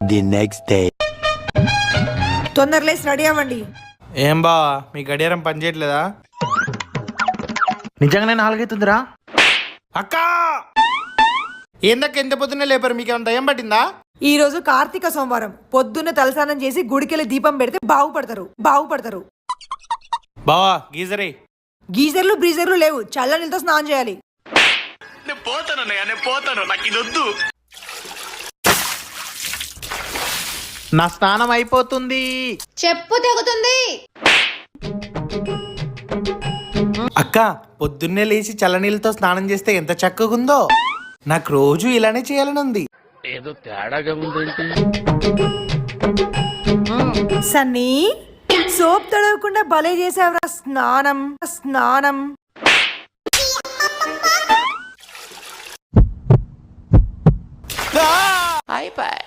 The next day. తొందరలేసి ready అవ్వండి. ఏం బావా మీ గడియారం పనిచేయట్లేదా? నిజంగానే 4 అవుతుందిరా. అక్క ఏందక్క ఎంత పొద్దున్నే లేపారు? మీకు ఏమైనా దయ్యం పట్టిందా? ఈ రోజు కార్తీక సోమవారం. పొద్దున్న తలస్నానం చేసి గుడికెళ్ళి దీపం పెడితే బాగుపడతారు. బావా గీజరే. గీజర్లు బ్రీజర్లు లేవు, చల్ల నీళ్ళతో స్నానం చేయాలి. నేను పోతాను, నాకు ఇది వద్దు. నా స్నానం అయిపోతుంది. చెప్పు తెగుతుంది. అక్క పొద్దున్నే లేచి చల్లనీళ్ళతో స్నానం చేస్తే ఎంత చక్కగుందో. నాకు రోజు ఇలానే చేయాలని ఉంది. ఏదో తేడాగా ఉందేంటి? సన్నీ, సోప్ తడవకుండా భలే చేసావురా స్నానం. అయిపోయి